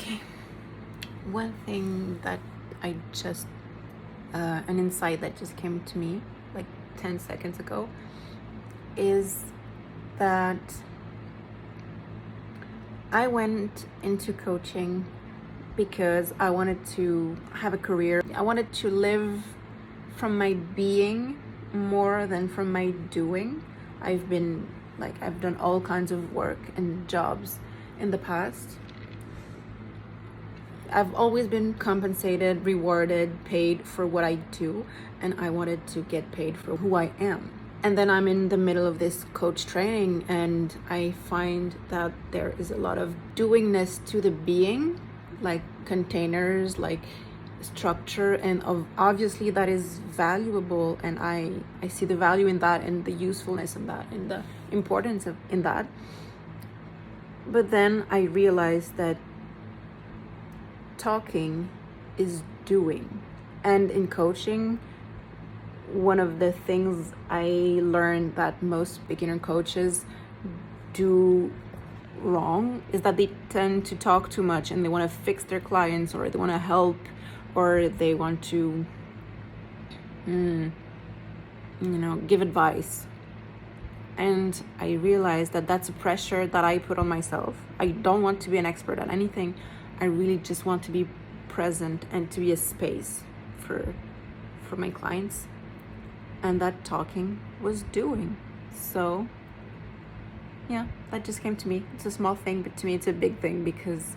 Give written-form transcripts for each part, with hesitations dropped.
Okay, one thing that I just, an insight that just came to me like 10 seconds ago is that I went into coaching because I wanted to have a career. I wanted to live from my being more than from my doing. I've done all kinds of work and jobs in the past. I've always been compensated, rewarded, paid for what I do, and I wanted to get paid for who I am. And then I'm in the middle of this coach training, and I find that there is a lot of doingness to the being, like containers, like structure, and obviously that is valuable, and I see the value in that, and the usefulness in that, and the importance in that. But then I realized that talking is doing. And in coaching, one of the things I learned that most beginner coaches do wrong is that they tend to talk too much, and they want to fix their clients, or they want to help, or they want to give advice. And I realized that that's a pressure that I put on myself. I don't want to be an expert at anything. I really just want to be present and to be a space for my clients. And that talking was doing. So yeah, that just came to me. It's a small thing, but to me it's a big thing, because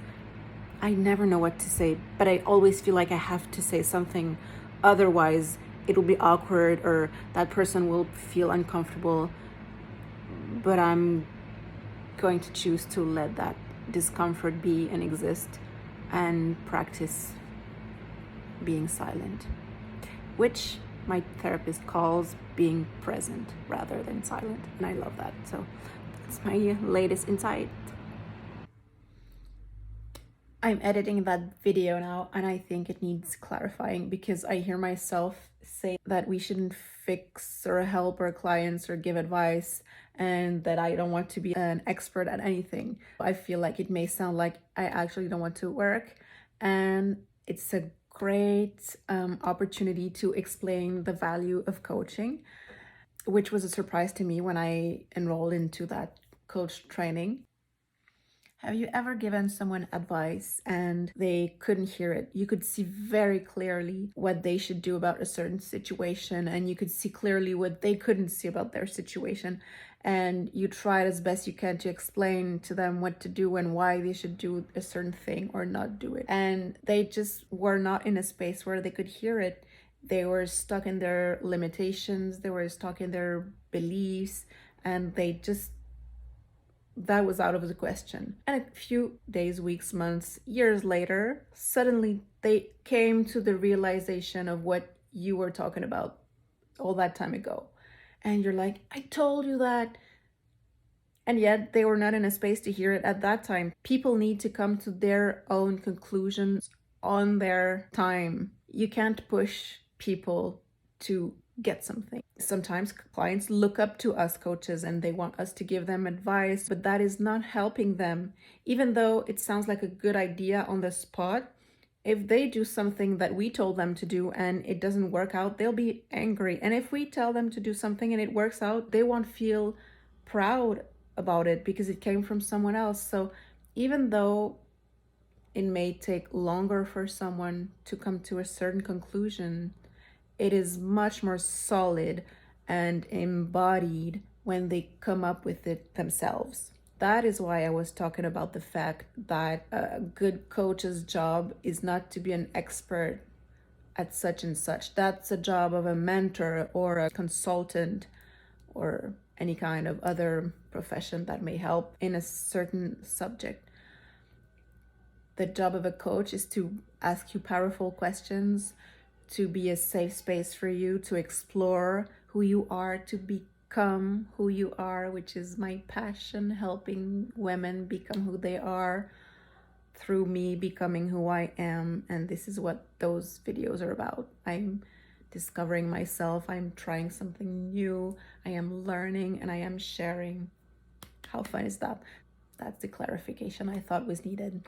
I never know what to say, but I always feel like I have to say something. Otherwise it'll be awkward, or that person will feel uncomfortable. But I'm going to choose to let that discomfort be and exist, and practice being silent, which my therapist calls being present rather than silent. And I love that. So that's my latest insight. I'm editing that video now, and I think it needs clarifying, because I hear myself say that we shouldn't fix or help our clients or give advice, and that I don't want to be an expert at anything. I feel like it may sound like I actually don't want to work, and it's a great opportunity to explain the value of coaching, which was a surprise to me when I enrolled into that coach training. Have you ever given someone advice and they couldn't hear it? You could see very clearly what they should do about a certain situation, and you could see clearly what they couldn't see about their situation. And you tried as best you can to explain to them what to do and why they should do a certain thing or not do it. And they just were not in a space where they could hear it. They were stuck in their limitations, they were stuck in their beliefs, and that was out of the question. And a few days, weeks, months, years later, suddenly they came to the realization of what you were talking about all that time ago. And you're like, I told you that. And yet they were not in a space to hear it at that time. People need to come to their own conclusions on their time. You can't push people to get something. Sometimes clients look up to us coaches and they want us to give them advice, but that is not helping them. Even though it sounds like a good idea on the spot, if they do something that we told them to do and it doesn't work out, they'll be angry. And if we tell them to do something and it works out, they won't feel proud about it because it came from someone else. So even though it may take longer for someone to come to a certain conclusion, it is much more solid and embodied when they come up with it themselves. That is why I was talking about the fact that a good coach's job is not to be an expert at such and such. That's a job of a mentor or a consultant or any kind of other profession that may help in a certain subject. The job of a coach is to ask you powerful questions, to be a safe space for you to explore who you are, to become who you are, which is my passion, helping women become who they are through me becoming who I am. And this is what those videos are about. I'm discovering myself, I'm trying something new, I am learning, and I am sharing. How fun is that? That's the clarification I thought was needed.